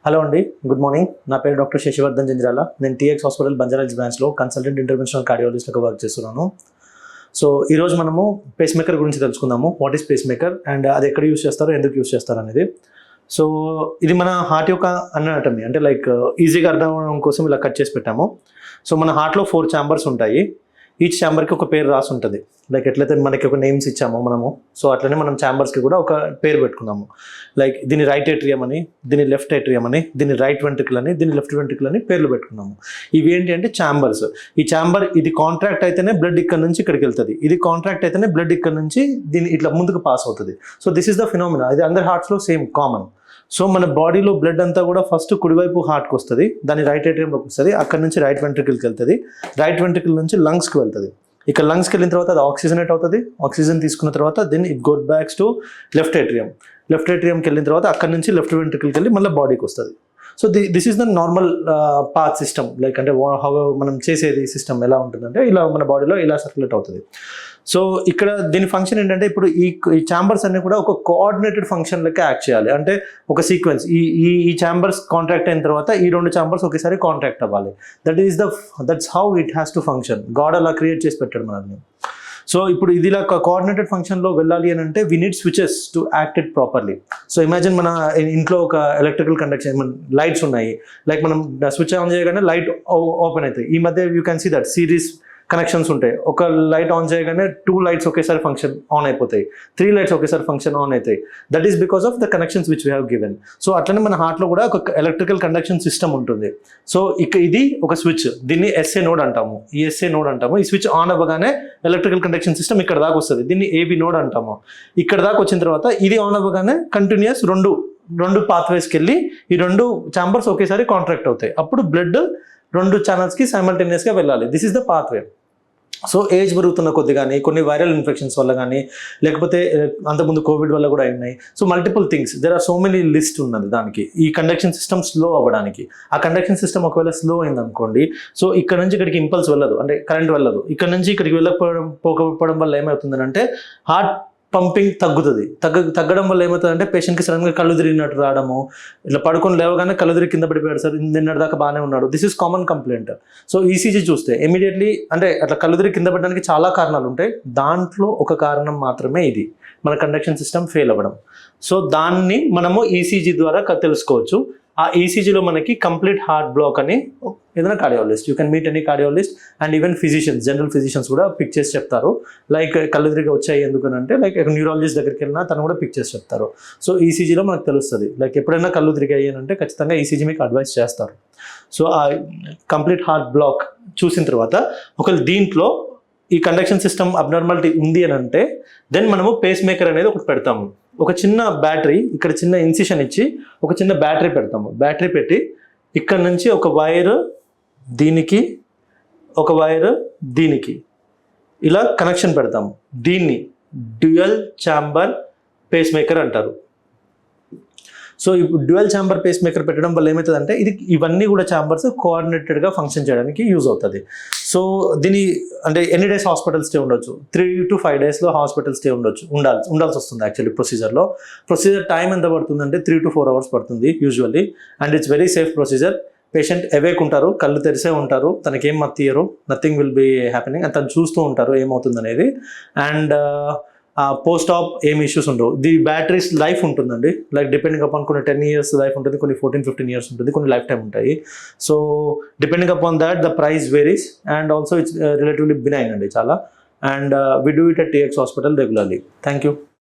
Hello అండి, good morning. నా పేరు డాక్టర్ శశివర్ధన్ జంజరాల. నేను టీఎక్స్ హాస్పిటల్ బంజారాహిల్స్ బ్రాంచ్లో కన్సల్టెంట్ ఇంటర్వెన్షనల్ కార్డియాలజిస్ట్గా వర్క్ చేస్తున్నాను. సో ఈరోజు మనము పేస్ మేకర్ గురించి తెలుసుకుందాము. What is pacemaker and అది ఎక్కడ యూస్ చేస్తారో, ఎందుకు యూస్ చేస్తారు అనేది. సో ఇది మన హార్ట్ యొక్క అనాటమీ, అంటే లైక్ ఈజీగా అర్థం అవడం కోసం ఇలా కట్ చేసి పెట్టాము. సో మన హార్ట్లో 4 ఛాంబర్స్ ఉంటాయి. ఈచ్ ఛాంబర్కి ఒక పేరు రాసి ఉంటుంది. లైక్ ఎట్లయితే మనకి ఒక నేమ్స్ ఇచ్చామో మనము, సో అట్లనే మనం ఛాంబర్స్కి కూడా ఒక పేరు పెట్టుకున్నాము. లైక్ దీని రైట్ ఏట్రియం అని, దీని లెఫ్ట్ ఏట్రియం అని, దీని రైట్ వెంట్రికల్ అని, దీని లెఫ్ట్ వెంట్రికల్ అని పేర్లు పెట్టుకున్నాము. ఇవి ఏంటి అంటే ఛాంబర్స్. ఈ ఛాంబర్ ఇది కాంట్రాక్ట్ అయితేనే బ్లడ్ ఇక్కడ నుంచి ఇక్కడికి వెళ్తుంది, ఇది కాంట్రాక్ట్ అయితేనే బ్లడ్ ఇక్కడ నుంచి దీని ఇట్లా ముందుకు పాస్ అవుతుంది. So this is the phenomena. ఇది అందరి హార్ట్స్లో సేమ్ కామన్. సో మన బాడీలో బ్లడ్ అంతా కూడా ఫస్ట్ కుడివైపు హార్ట్కి వస్తుంది, దాని రైట్ ఏట్రియంలోకి వస్తుంది, అక్కడ నుంచి రైట్ వెంట్రికల్కి వెళ్తుంది, రైట్ వెంట్రికల్ నుంచి లంగ్స్కి వెళ్తుంది. ఇక్కడ లంగ్స్కి వెళ్ళిన తర్వాత అది ఆక్సిజనేట్ అవుతుంది, ఆక్సిజన్ తీసుకున్న తర్వాత then it got backs to left atrium. Left ఏట్రియంకి వెళ్ళిన తర్వాత అక్కడ నుంచి లెఫ్ట్ వెంట్రికల్కి వెళ్ళి మళ్ళీ బాడీకి వస్తుంది. So this is the normal path system. Like అంటే హౌ మనం చేసేది సిస్టమ్ ఎలా ఉంటుందంటే ఇలా మన బాడీలో ఇలా సర్క్యులేట్ అవుతుంది. సో ఇక్కడ దీని ఫంక్షన్ ఏంటంటే ఇప్పుడు ఈ ఛాంబర్స్ అన్ని కూడా ఒక కోఆర్డినేటెడ్ ఫంక్షన్ లెక్క యాక్ట్ చేయాలి. అంటే ఒక సీక్వెన్స్, ఈ ఛాంబర్స్ కాంట్రాక్ట్ అయిన తర్వాత ఈ 2 ఛాంబర్స్ ఒకేసారి కాంట్రాక్ట్ అవ్వాలి. That's how it has to function. God అలా క్రియేట్ చేసి పెట్టాడు మనల్ని. సో ఇప్పుడు ఇది ఇలా కోఆర్డినేటెడ్ ఫంక్షన్లో వెళ్ళాలి అని అంటే we need switches to act it properly. So imagine మన ఇంట్లో ఒక ఎలక్ట్రికల్ కండక్షన్ లైట్స్ ఉన్నాయి. లైక్ మనం స్విచ్ ఆన్ చేయగానే లైట్ ఓపెన్ అవుతాయి. ఈ మధ్య you can see that series connections ఉంటాయి. ఒక లైట్ ఆన్ చేయగానే 2 లైట్స్ ఒకేసారి ఫంక్షన్ ఆన్ అయిపోతాయి, 3 లైట్స్ ఒకేసారి ఫంక్షన్ ఆన్ అవుతాయి. That is because of the connections which we have given. So అట్లనే మన హార్ట్లో కూడా ఒక ఎలక్ట్రికల్ కండక్షన్ సిస్టమ్ ఉంటుంది. సో ఇది ఒక స్విచ్, దీన్ని ఎస్ఏ నోడ్ అంటాము. ఈ ఎస్ఏ నోడ్ అంటాము. ఈ స్విచ్ ఆన్ అవ్వగానే ఎలక్ట్రికల్ కండక్షన్ సిస్టమ్ ఇక్కడ దాకా వస్తుంది, దీన్ని ఏబి నోడ్ అంటాము. ఇక్కడ దాకా వచ్చిన తర్వాత ఇది ఆన్ అవ్వగానే కంటిన్యూస్ రెండు పాత్వేస్కి వెళ్ళి ఈ 2 ఛాంబర్స్ ఒకేసారి కాంట్రాక్ట్ అవుతాయి. అప్పుడు బ్లడ్ 2 ఛానల్స్కి సైమల్టేనియస్గా వెళ్ళాలి. This is the pathway. So age పెరుగుతున్న కొద్ది కానీ, కొన్ని వైరల్ ఇన్ఫెక్షన్స్ వల్ల కానీ, లేకపోతే అంతకుముందు కోవిడ్ వల్ల కూడా అయినాయి. So multiple things, there are so many list ఉన్నది దానికి. ఈ కండక్షన్ సిస్టమ్ స్లో అవ్వడానికి, ఆ కండక్షన్ సిస్టమ్ ఒకవేళ స్లో అయింది అనుకోండి, సో ఇక్కడ నుంచి ఇక్కడికి ఇంపల్స్ వెళ్ళదు, అంటే కరెంట్ వెళ్ళదు. ఇక్కడ నుంచి ఇక్కడికి పోకపోవడం వల్ల ఏమవుతుందని అంటే హార్ట్ పంపింగ్ తగ్గుతుంది. తగ్గడం వల్ల ఏమవుతుందంటే పేషెంట్కి సడన్గా కళ్ళు తిరిగినట్టు రావడము, ఇట్లా పడుకొని లేవగానే కళ్ళు తిరిగి కింద పడిపోయాడు సార్, నిన్నటి దాకా బాగానే ఉన్నాడు. This is common complaint. So ECG చూస్తే ఇమీడియట్లీ అంటే అట్లా కళ్ళు తిరిగి కింద పడడానికి చాలా కారణాలు ఉంటాయి. దాంట్లో ఒక కారణం మాత్రమే ఇది, మన కండక్షన్ సిస్టమ్ ఫెయిల్ అవ్వడం. సో దాన్ని మనము ఈసీజీ ద్వారా తెలుసుకోవచ్చు. ఆ ఈసీజీలో మనకి కంప్లీట్ హార్ట్ బ్లాక్ అని ఏదైనా cardiologist, you can meet any cardiologist and even physicians, general physicians కూడా పిక్ చేసి చెప్తారు. లైక్ కళ్ళు తిరిగి వచ్చాయి ఎందుకనంటే లైక్ న్యూరాలజిస్ట్ దగ్గరికి వెళ్ళినా తను కూడా పిక్ చేసి చెప్తారు. సో ఈసీజీలో మనకు తెలుస్తుంది. లైక్ ఎప్పుడైనా కళ్ళు తిరిగాయి అంటే ఖచ్చితంగా ఈసీజీ మీకు అడ్వైస్ చేస్తారు. సో ఆ కంప్లీట్ హార్ట్ బ్లాక్ చూసిన తర్వాత ఒకవేళ దీంట్లో ఈ కండక్షన్ సిస్టమ్ అబ్నార్మాలిటీ ఉంది అని అంటే దెన్ మనము పేస్ మేకర్ అనేది ఒకటి పెడతాము. ఒక చిన్న బ్యాటరీ, ఇక్కడ చిన్న ఇన్సిషన్ ఇచ్చి ఒక చిన్న బ్యాటరీ పెడతాము. బ్యాటరీ పెట్టి ఇక్కడ నుంచి ఒక వైర్ దీనికి, ఒక వైర్ దీనికి ఇలా కనెక్షన్ పెడతాము. దీన్ని డ్యూయల్ ఛాంబర్ పేస్ మేకర్ అంటారు. సో ఇప్పుడు డ్యూయల్ ఛాంబర్ పేస్ మేకర్ పెట్టడం వల్ల ఏమవుతుందంటే ఇవన్నీ కూడా ఛాంబర్స్ కోఆర్డినేటెడ్గా ఫంక్షన్ చేయడానికి యూజ్ అవుతుంది. సో దీని అంటే ఎన్ని డేస్ హాస్పిటల్ స్టే ఉండొచ్చు, 3 to 5 డేస్లో హాస్పిటల్ స్టే ఉండాల్సి వస్తుంది. యాక్చువల్లీ ప్రొసీజర్ టైం ఎంత పడుతుందంటే 3 to 4 అవర్స్ పడుతుంది usually. And it's very safe procedure. Patient awake ఉంటారు, కళ్ళు తెరిసే ఉంటారు, తనకేం మత్తియరు, nothing will be happening, and తను చూస్తూ ఉంటారు ఏమవుతుంది అనేది. అండ్ పోస్ట్ ఆప్ ఏమి ఇష్యూస్ ఉండవు. ది బ్యాటరీస్ లైఫ్ ఉంటుందండి. లైక్ డిపెండింగ్ అపాన్ కొన్ని 10 years లైఫ్ ఉంటుంది, కొన్ని 14-15 years ఉంటుంది, కొన్ని లైఫ్ టైం ఉంటాయి. So depending upon that the price varies and also it's relatively benign అండి చాలా. And we do it at TX hospital regularly. Thank you.